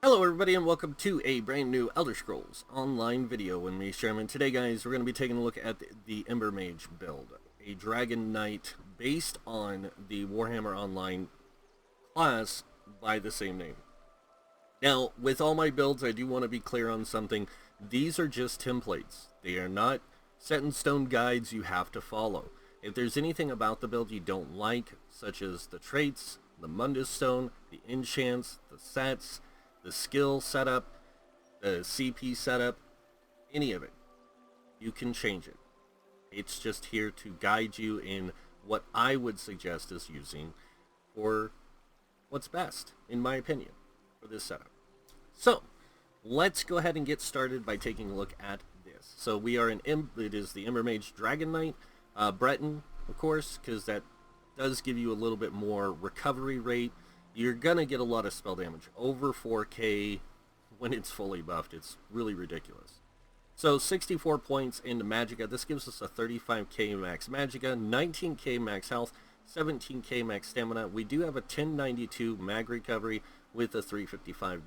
Hello everybody and welcome to a brand new Elder Scrolls Online video with me, Sherman. Today guys, we're going to be taking a look at the Ember Mage build. A Dragonknight based on the Warhammer Online class by the same name. Now, with all my builds, I do want to be clear on something. These are just templates. They are not set in stone guides you have to follow. If there's anything about the build you don't like, such as the traits, the Mundus Stone, the enchants, the sets, the skill setup, the CP setup, any of it, you can change it. It's just here to guide you in what I would suggest is using for what's best, in my opinion, for this setup. So, let's go ahead and get started by taking a look at this. So we are it is the Ember Mage Dragonknight, Breton, of course, because that does give you a little bit more recovery rate. You're gonna get a lot of spell damage, over 4k when it's fully buffed. It's really ridiculous. So 64 points into Magicka. This gives us a 35k max Magicka, 19k max health, 17k max stamina. We do have a 1092 mag recovery with a 355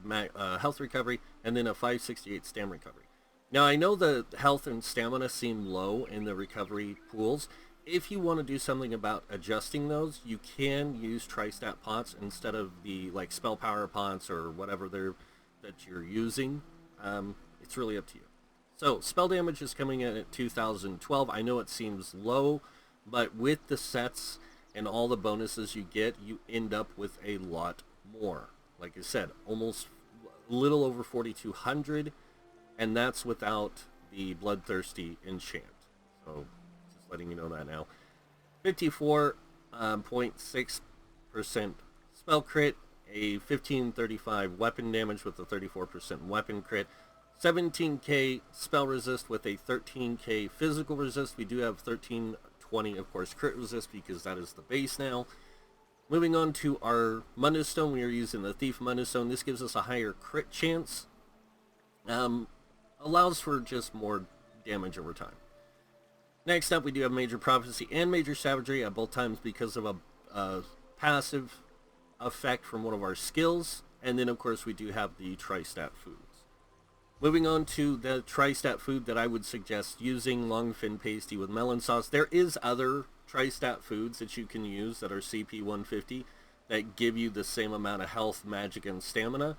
health recovery, and then a 568 stam recovery. Now I know the health and stamina seem low in the recovery pools. If you want to do something about adjusting those, you can use tri-stat pots instead of the spell power pots or whatever that you're using. It's really up to you. So spell damage is coming in at 2012. I know it seems low, but with the sets and all the bonuses you get, you end up with a lot more. Like I said, almost a little over 4,200, and that's without the Bloodthirsty enchant. So letting you know that now. 54.6% spell crit, a 1535 weapon damage with a 34% weapon crit, 17k spell resist with a 13k physical resist. We do have 1320, of course, crit resist because that is the base now. Moving on to our Mundus Stone, we are using the Thief Mundus Stone. This gives us a higher crit chance. Allows for just more damage over time. Next up, we do have Major Prophecy and Major Savagery at both times because of a passive effect from one of our skills. And then, of course, we do have the Tri-Stat foods. Moving on to the Tri-Stat food that I would suggest using, Longfin Pasty with melon sauce. There is other Tri-Stat foods that you can use that are CP 150 that give you the same amount of health, magic, and stamina.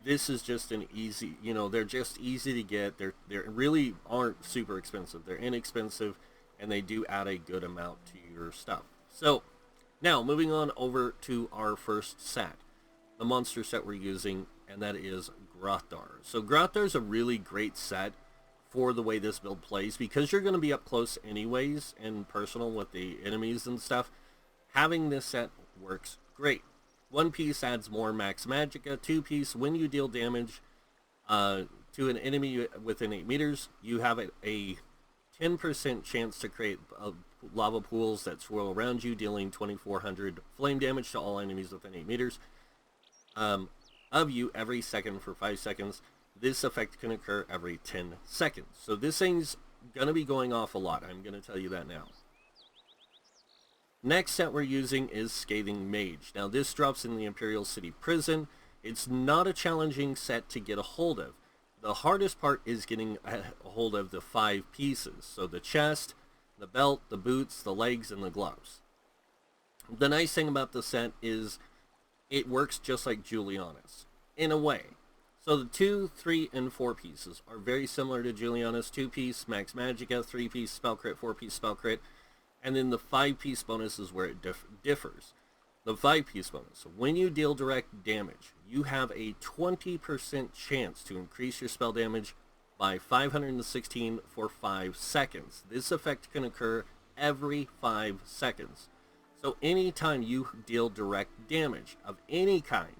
This is just an easy, they're just easy to get. They really aren't super expensive. They're inexpensive, and they do add a good amount to your stuff. So, now, moving on over to our first set. The monster set we're using, and that is Grothar. So, Grothar's a really great set for the way this build plays, because you're going to be up close anyways, and personal with the enemies and stuff. Having this set works great. 1 piece adds more max magicka. 2 piece, when you deal damage to an enemy within 8 meters, you have a 10% chance to create lava pools that swirl around you, dealing 2400 flame damage to all enemies within 8 meters of you every second for 5 seconds. This effect can occur every 10 seconds. So this thing's going to be going off a lot. I'm going to tell you that now. Next set we're using is Scathing Mage. Now this drops in the Imperial City Prison. It's not a challenging set to get a hold of. The hardest part is getting a hold of the 5 pieces. So the chest, the belt, the boots, the legs, and the gloves. The nice thing about the set is it works just like Julianus, in a way. So the 2, 3, and 4 pieces are very similar to Julianus. 2-piece max magicka, 3-piece spell crit, 4-piece spell crit. And then the 5-piece bonus is where it differs. The 5-piece bonus, when you deal direct damage, you have a 20% chance to increase your spell damage by 516 for 5 seconds. This effect can occur every 5 seconds. So anytime you deal direct damage of any kind,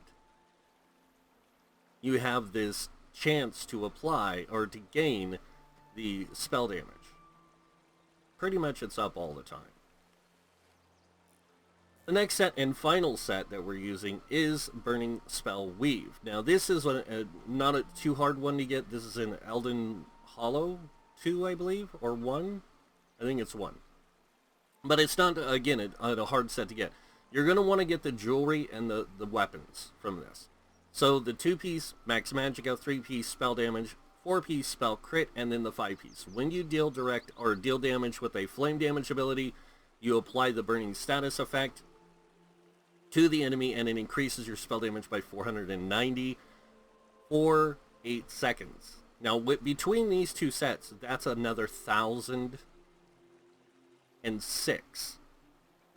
you have this chance to apply or to gain the spell damage. Pretty much it's up all the time. The next set and final set that we're using is Burning Spell Weave. Now this is not a too hard one to get. This is an Elden Hollow 2, I believe, or 1. I think it's 1. But it's not, again, a hard set to get. You're going to want to get the jewelry and the weapons from this. So the 2-piece max magicka, 3-piece spell damage, 4-piece spell crit, and then the 5-piece. When you deal direct or deal damage with a flame damage ability, you apply the burning status effect to the enemy, and it increases your spell damage by 490 for 8 seconds. Now, between these two sets, that's another 1,006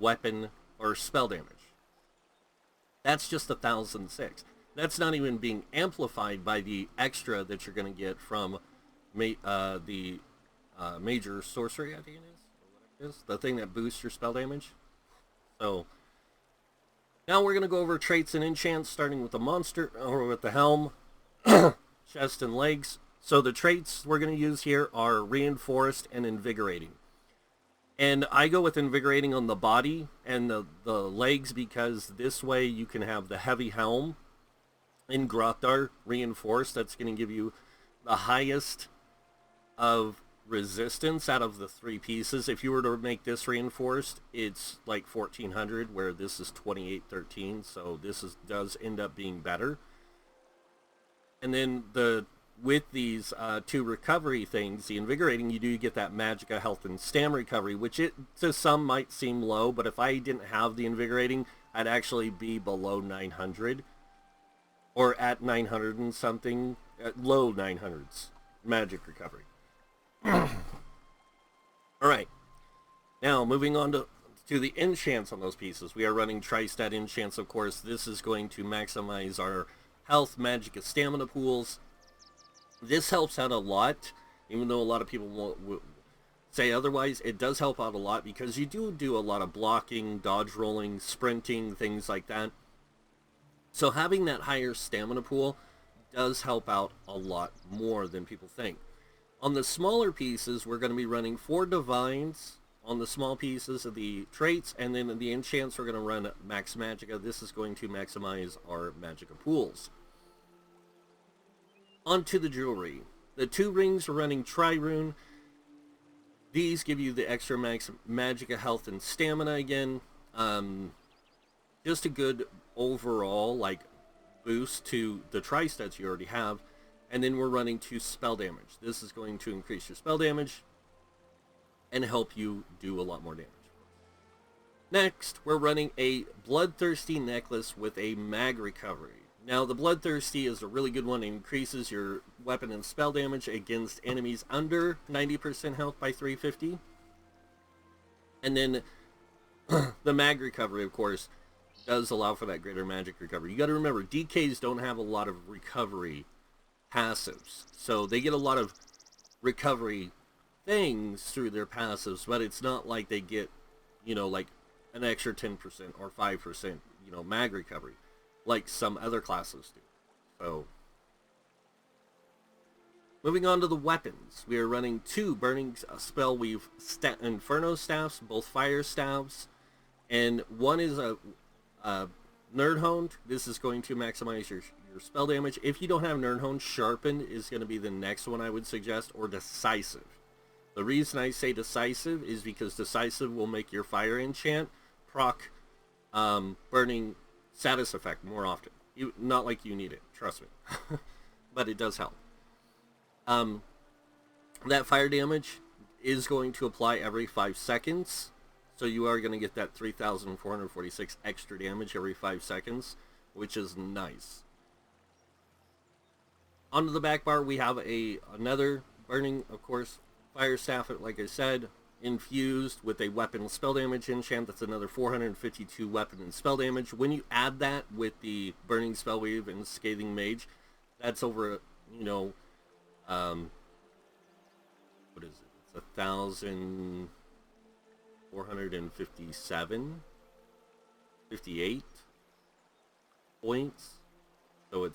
weapon or spell damage. That's just 1,006. That's not even being amplified by the extra that you're going to get from the major sorcery, I think it is, or whatever it is, the thing that boosts your spell damage. So now we're going to go over traits and enchants, starting with the monster, or with the helm, chest, and legs. So the traits we're going to use here are Reinforced and Invigorating. And I go with Invigorating on the body and the legs, because this way you can have the heavy helm in Grothar Reinforced. That's going to give you the highest of resistance out of the 3 pieces. If you were to make this Reinforced, it's like 1400, where this is 2813, so this does end up being better. And then with these 2 recovery things, the Invigorating, you do get that magicka, health, and stam recovery, which to some might seem low, but if I didn't have the Invigorating, I'd actually be below 900, or at 900 and something, at low 900s magic recovery. Alright, now moving on to the enchants on those pieces. We are running tri-stat enchants, of course. This is going to maximize our health, magicka, stamina pools. This helps out a lot, even though a lot of people won't say otherwise. It does help out a lot because you do a lot of blocking, dodge rolling, sprinting, things like that. So having that higher stamina pool does help out a lot more than people think. On the smaller pieces, we're going to be running 4 divines on the small pieces of the traits, and then in the enchants, we're going to run max magicka. This is going to maximize our magicka pools. Onto the jewelry. The 2 rings are running Tri-Rune. These give you the extra max magicka, health, and stamina again. Just a good overall boost to the tri-stats you already have. And then we're running 2 spell damage. This is going to increase your spell damage and help you do a lot more damage. Next, we're running a Bloodthirsty necklace with a mag recovery. Now, the Bloodthirsty is a really good one. It increases your weapon and spell damage against enemies under 90% health by 350. And then the mag recovery, of course, does allow for that greater magic recovery. You got to remember, DKs don't have a lot of recovery passives, so they get a lot of recovery things through their passives, but it's not like they get, like an extra 10% or 5%, mag recovery, like some other classes do. So, moving on to the weapons, we are running 2 Burning Spellweave Inferno Staffs, both fire staffs, and one is a Nerdhone. This is going to maximize your spell damage. If you don't have Nerdhone, Sharpen is going to be the next one I would suggest, or Decisive. The reason I say Decisive is because Decisive will make your fire enchant proc burning status effect more often. Not like you need it, trust me. But it does help. That fire damage is going to apply every 5 seconds. So you are going to get that 3,446 extra damage every 5 seconds, which is nice. Onto the back bar, we have another burning, of course, fire staff, like I said, infused with a weapon spell damage enchant. That's another 452 weapon and spell damage. When you add that with the Burning Spellweave and Scathing Mage, that's over, what is it? It's 1,457, 58 points. So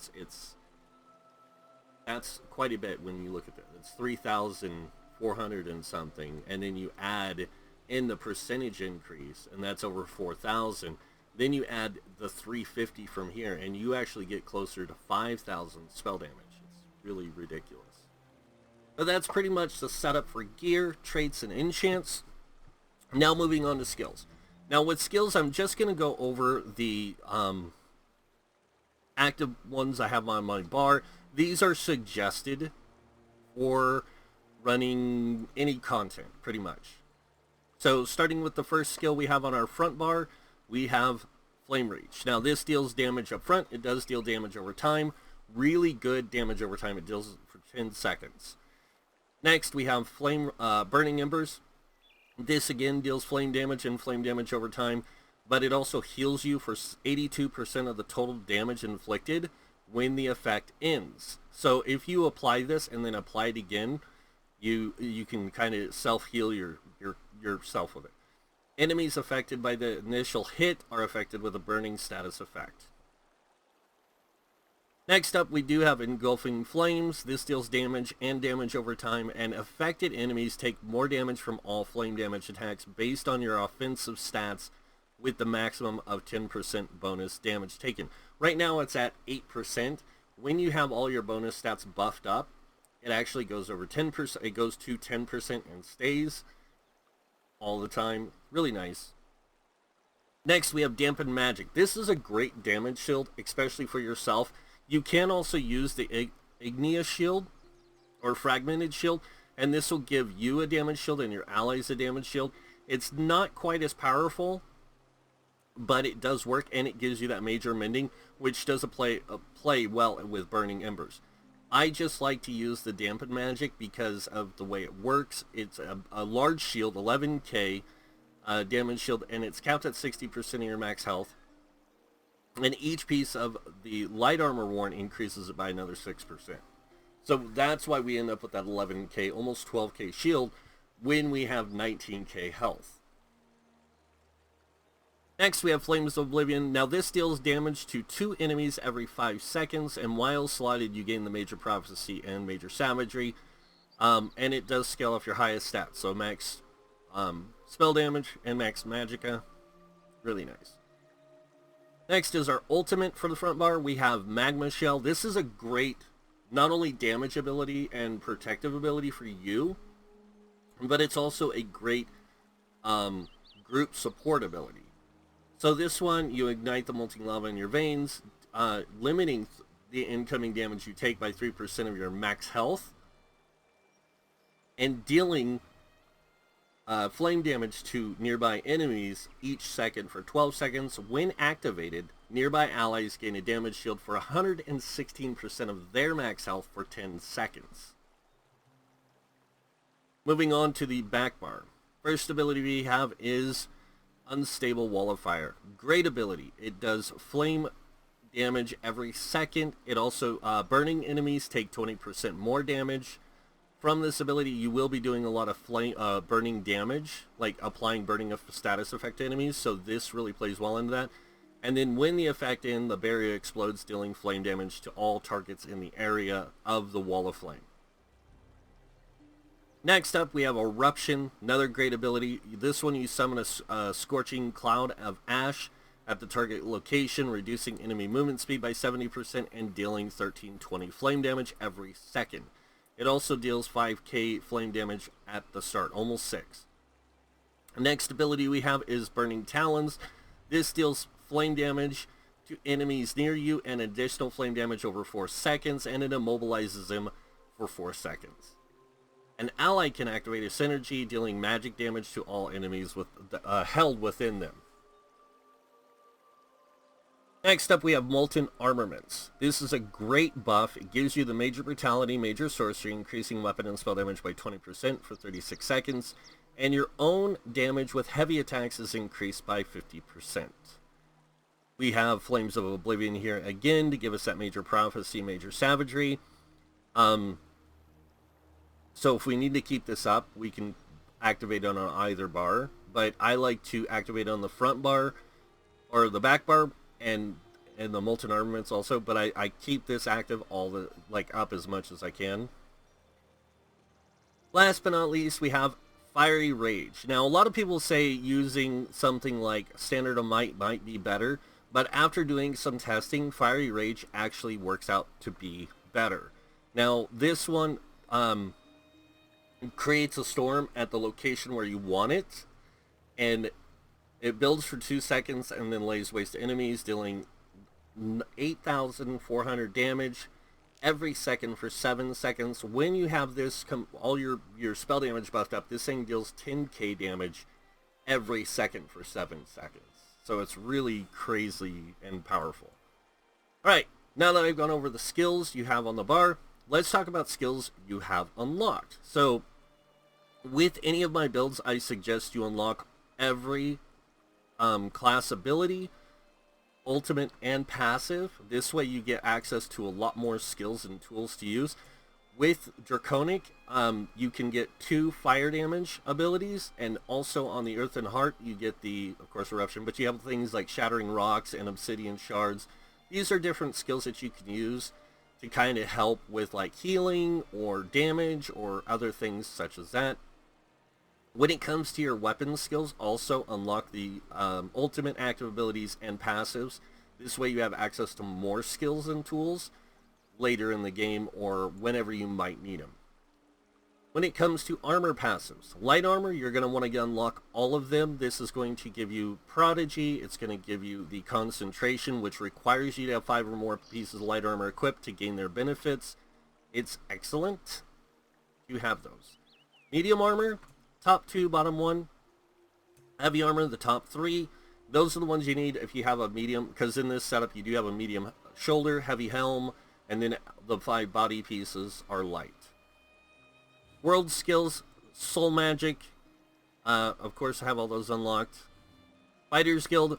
that's quite a bit when you look at that. It's 3,400 and something, and then you add in the percentage increase, and that's over 4,000. Then you add the 350 from here, and you actually get closer to 5,000 spell damage. It's really ridiculous. But that's pretty much the setup for gear, traits, and enchants. Now moving on to skills. Now with skills, I'm just going to go over the active ones I have on my bar. These are suggested for running any content, pretty much. So starting with the first skill we have on our front bar, we have Flame Reach. Now this deals damage up front. It does deal damage over time. Really good damage over time. It deals for 10 seconds. Next we have Burning Embers. This again deals flame damage and flame damage over time, but it also heals you for 82% of the total damage inflicted when the effect ends. So if you apply this and then apply it again, you can kind of self-heal yourself with it. Enemies affected by the initial hit are affected with a burning status effect. Next up, we do have Engulfing Flames. This deals damage and damage over time, and affected enemies take more damage from all flame damage attacks based on your offensive stats with the maximum of 10% bonus damage taken. Right now it's at 8%. When you have all your bonus stats buffed up, it actually goes over 10%. It goes to 10% and stays all the time. Really nice. Next, we have Dampen Magic. This is a great damage shield, especially for yourself. You can also use the Igneous Shield or Fragmented Shield, and this will give you a damage shield and your allies a damage shield. It's not quite as powerful, but it does work, and it gives you that major mending, which does play well with Burning Embers. I just like to use the Dampen Magic because of the way it works. It's a large shield, 11k damage shield, and it's capped at 60% of your max health. And each piece of the light armor worn increases it by another 6%. So that's why we end up with that 11k, almost 12k shield when we have 19k health. Next, we have Flames of Oblivion. Now, this deals damage to 2 enemies every 5 seconds, and while slotted, you gain the Major Prophecy and Major Savagery, and it does scale off your highest stats, so max spell damage and max magicka. Really nice. Next is our ultimate for the front bar. We have Magma Shell. This is a great, not only damage ability and protective ability for you, but it's also a great group support ability. So this one, you ignite the molten lava in your veins, limiting the incoming damage you take by 3% of your max health, and dealing flame damage to nearby enemies each second for 12 seconds. When activated, nearby allies gain a damage shield for 116% of their max health for 10 seconds. Moving on to the back bar. First ability we have is Unstable Wall of Fire. Great ability. It does flame damage every second. It also, burning enemies take 20% more damage. From this ability, you will be doing a lot of burning damage, like applying burning status effect to enemies, so this really plays well into that. And then when the effect ends, the barrier explodes, dealing flame damage to all targets in the area of the Wall of Flame. Next up, we have Eruption, another great ability. This one, you summon a Scorching Cloud of Ash at the target location, reducing enemy movement speed by 70% and dealing 1320 flame damage every second. It also deals 5k flame damage at the start, almost 6. Next ability we have is Burning Talons. This deals flame damage to enemies near you and additional flame damage over 4 seconds, and it immobilizes them for 4 seconds. An ally can activate a synergy, dealing magic damage to all enemies held within them. Next up, we have Molten Armaments. This is a great buff. It gives you the Major Brutality, Major Sorcery, increasing weapon and spell damage by 20% for 36 seconds, and your own damage with heavy attacks is increased by 50%. We have Flames of Oblivion here again to give us that Major Prophecy, Major Savagery. So if we need to keep this up, we can activate it on either bar, but I like to activate on the front bar or the back bar and the Molten Armaments also, but I keep this active up as much as I can. Last but not least, we have Fiery Rage. Now, a lot of people say using something like Standard of Might might be better, but after doing some testing, Fiery Rage actually works out to be better. Now, this one creates a storm at the location where you want it, and it builds for 2 seconds and then lays waste to enemies, dealing 8,400 damage every second for 7 seconds. When you have this, all your spell damage buffed up, this thing deals 10k damage every second for 7 seconds. So it's really crazy and powerful. Alright, now that I've gone over the skills you have on the bar, let's talk about skills you have unlocked. So, with any of my builds, I suggest you unlock every class ability, ultimate and passive. This way you get access to a lot more skills and tools to use. With Draconic, you can get 2 fire damage abilities, and also on the Earth and Heart you get the, of course, Eruption, but you have things like Shattering Rocks and Obsidian Shards. These are different skills that you can use to kind of help with like healing or damage or other things such as that. When it comes to your weapon skills, also unlock the ultimate active abilities and passives. This way you have access to more skills and tools later in the game or whenever you might need them. When it comes to armor passives, light armor, you're going to want to unlock all of them. This is going to give you Prodigy. It's going to give you the concentration, which requires you to have 5 or more pieces of light armor equipped to gain their benefits. It's excellent. You have those. Medium armor, top 2, bottom 1. Heavy armor, the top 3. Those are the ones you need if you have a medium, because in this setup you do have a medium shoulder, heavy helm, and then the 5 body pieces are light. World skills, soul magic, of course I have all those unlocked. Fighters Guild,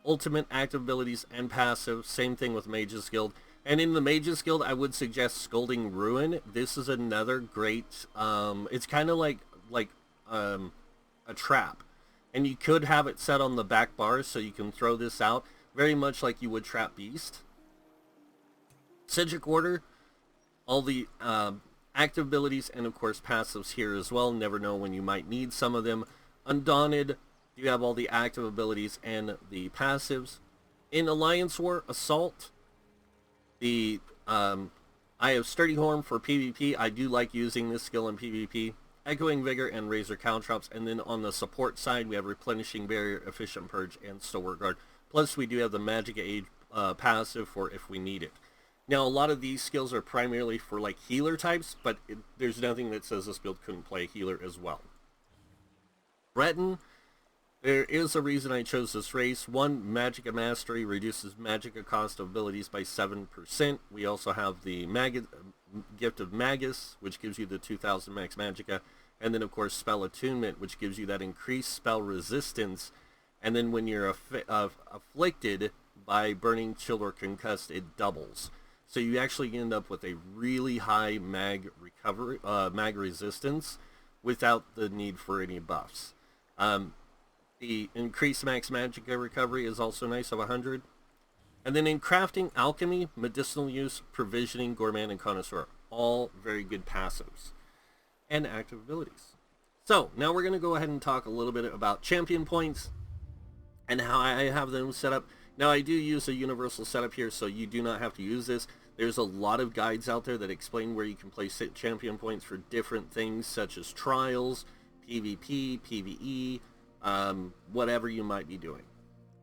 ultimate active abilities and passive, same thing with Mage's Guild. And in the Mage's Guild I would suggest Scolding Ruin. This is another great, it's kind of like a trap. And you could have it set on the back bar so you can throw this out, very much like you would Trap Beast. Cedric Order, all the active abilities and of course passives here as well. Never know when you might need some of them. Undaunted, you have all the active abilities and the passives. In Alliance War, Assault, I have Sturdy Horn for PvP. I do like using this skill in PvP. Echoing Vigor and Razor Caltrops. And then on the support side we have Replenishing Barrier, Efficient Purge, and Stalwart Guard. Plus we do have the Magic Age passive for if we need it. Now, a lot of these skills are primarily for like healer types, but there's nothing that says this build couldn't play healer as well. Breton, there is a reason I chose this race. 1, Magicka Mastery reduces Magicka cost of abilities by 7%. We also have the Gift of Magus, which gives you the 2000 max Magicka. And then, of course, Spell Attunement, which gives you that increased spell resistance. And then when you're afflicted by Burning, Chilled, or Concussed, it doubles. So you actually end up with a really high mag resistance without the need for any buffs. The increased max Magicka recovery is also nice of 100. And then in crafting, Alchemy, Medicinal Use, Provisioning, Gourmand, and Connoisseur. All very good passives and active abilities. So now we're going to go ahead and talk a little bit about champion points and how I have them set up. Now I do use a universal setup here, so you do not have to use this. There's a lot of guides out there that explain where you can place champion points for different things, such as trials, PvP, PvE, whatever you might be doing.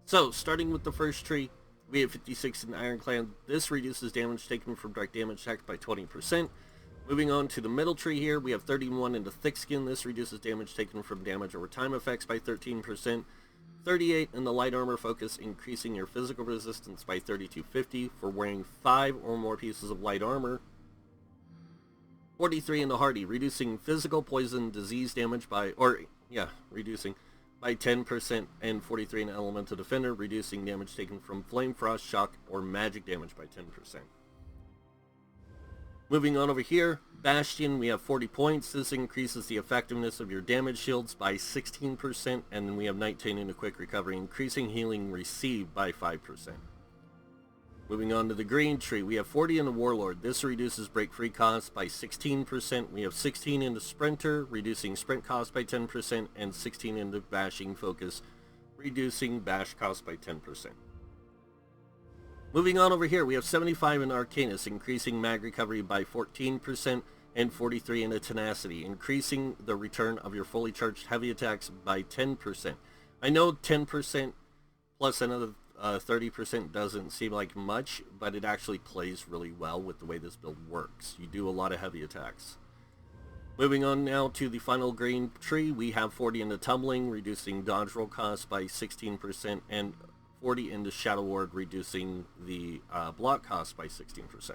So, starting with the first tree, we have 56 in Ironclad. This reduces damage taken from direct damage attacks by 20%. Moving on to the middle tree here, we have 31 into Thickskin. This reduces damage taken from damage over time effects by 13%. 38 in the light armor focus, increasing your physical resistance by 3250 for wearing 5 or more pieces of light armor. 43 in the hardy, reducing physical, poison, disease damage by, reducing by 10%, and 43 in elemental defender, reducing damage taken from flame, frost, shock, or magic damage by 10%. Moving on over here, Bastion, we have 40 points. This increases the effectiveness of your damage shields by 16%, and then we have 19 into quick recovery, increasing healing received by 5%. Moving on to the green tree, we have 40 into Warlord. This reduces break free cost by 16%. We have 16 into Sprinter, reducing sprint cost by 10%, and 16 into Bashing focus, reducing bash cost by 10%. Moving on over here, we have 75 in Arcanus, increasing mag recovery by 14%, and 43 in Tenacity, increasing the return of your fully charged heavy attacks by 10%. I know 10% plus another 30% doesn't seem like much, but it actually plays really well with the way this build works. You do a lot of heavy attacks. Moving on now to the final green tree, we have 40 into Tumbling, reducing dodge roll cost by 16%, and 40 into Shadow Ward, reducing the block cost by 16%.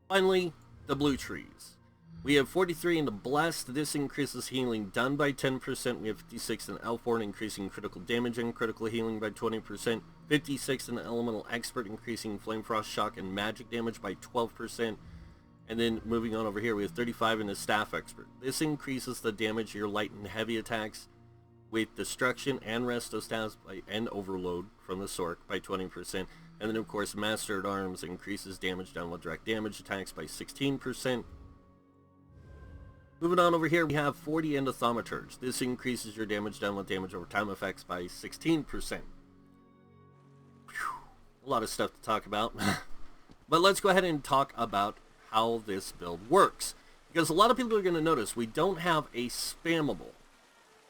Finally, the blue trees. We have 43 into Blessed. This increases healing done by 10%. We have 56 in Elfborn, increasing critical damage and critical healing by 20%. 56 in Elemental Expert, increasing Flame Frost, Shock, and magic damage by 12%. And then moving on over here, we have 35 in the Staff Expert. This increases the damage of your light and heavy attacks with Destruction and Resto Staffs and Overload from the Sork by 20%. And then, of course, Master at Arms increases damage done with direct damage attacks by 16%. Moving on over here, we have 40 into Thaumaturge. This increases your damage done with damage over time effects by 16%. Whew, a lot of stuff to talk about. But let's go ahead and talk about how this build works. Because a lot of people are going to notice we don't have a spammable.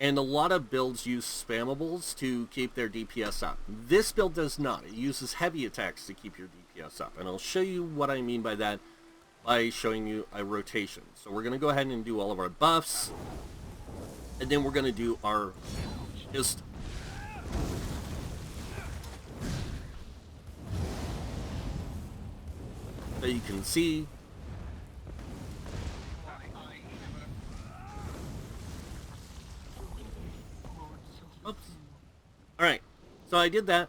And a lot of builds use spammables to keep their DPS up. This build does not. It uses heavy attacks to keep your DPS up. And I'll show you what I mean by that by showing you a rotation. So we're going to go ahead and do all of our buffs. And then we're going to do our just... so you can see... Oops. Alright, so I did that.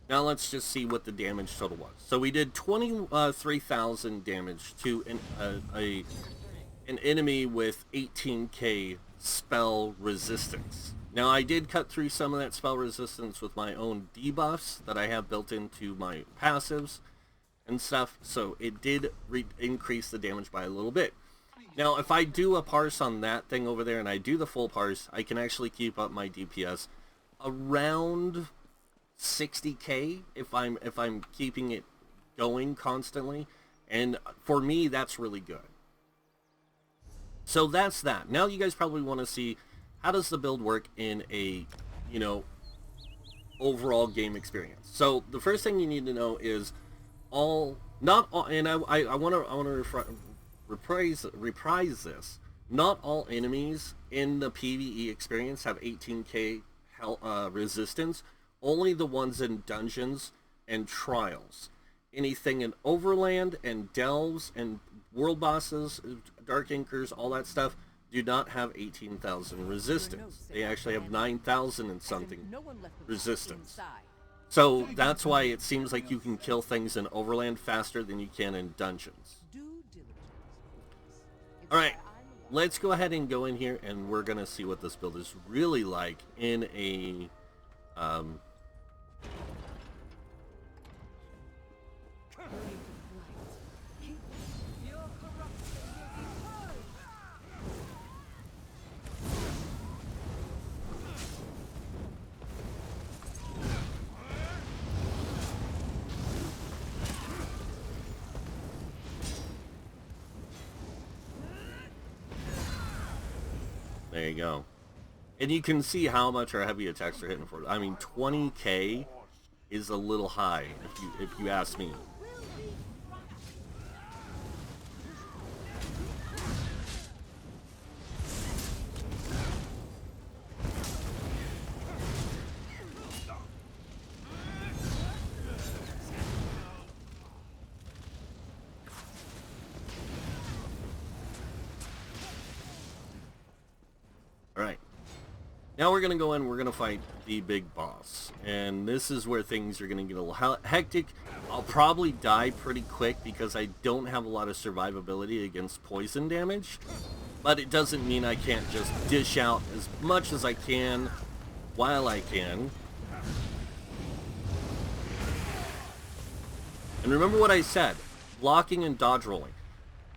Now let's just see what the damage total was. So we did 23,000 damage to an enemy with 18k spell resistance. Now I did cut through some of that spell resistance with my own debuffs that I have built into my passives and stuff, so it did increase the damage by a little bit. Now if I do a parse on that thing over there and I do the full parse, I can actually keep up my DPS around 60k if I'm keeping it going constantly, and for me that's really good. So that's that. Now you guys probably want to see how does the build work in a, you know, overall game experience. So the first thing you need to know is not all, and I want to reprise this. Not all enemies in the PvE experience have 18k resistance. Only the ones in dungeons and trials. Anything in Overland and Delves and world bosses, Dark Inkers, all that stuff, do not have 18,000 resistance. They actually have 9,000 and something resistance. So that's why it seems like you can kill things in Overland faster than you can in dungeons. Alright, let's go ahead and go in here and we're going to see what this build is really like in a... There you go. And you can see how much our heavy attacks are hitting for. I mean, 20k is a little high, if you ask me. Alright. Now we're going to go in, we're going to fight the big boss. And this is where things are going to get a little hectic. I'll probably die pretty quick because I don't have a lot of survivability against poison damage. But it doesn't mean I can't just dish out as much as I can while I can. And remember what I said, blocking and dodge rolling.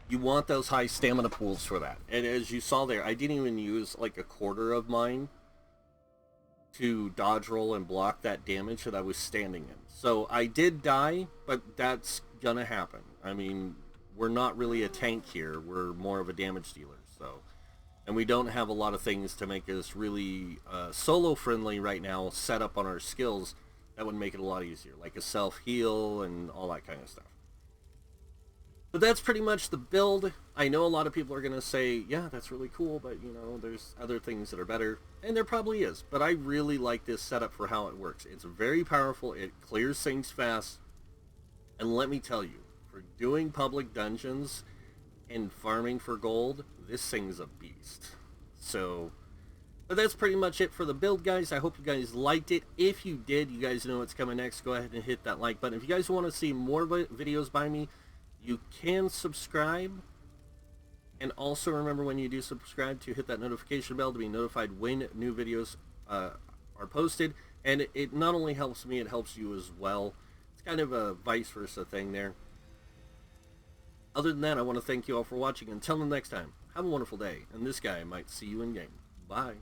You want those high stamina pools for that. And as you saw there, I didn't even use like a quarter of mine to dodge roll and block that damage that I was standing in. So I did die, but that's gonna happen. I mean, we're not really a tank here. We're more of a damage dealer. So And we don't have a lot of things to make us really solo friendly right now set up on our skills that would make it a lot easier, like a self-heal and all that kind of stuff. But that's pretty much the build. I know a lot of people are going to say, yeah, that's really cool, but, you know, there's other things that are better. And there probably is. But I really like this setup for how it works. It's very powerful. It clears things fast. And let me tell you, for doing public dungeons and farming for gold, this thing's a beast. So, but that's pretty much it for the build, guys. I hope you guys liked it. If you did, you guys know what's coming next. Go ahead and hit that like button. If you guys want to see more videos by me, you can subscribe. And also remember, when you do subscribe, to hit that notification bell to be notified when new videos are posted. And it not only helps me, it helps you as well. It's kind of a vice versa thing there. Other than that, I want to thank you all for watching. Until the next time, have a wonderful day. And this guy might see you in game. Bye.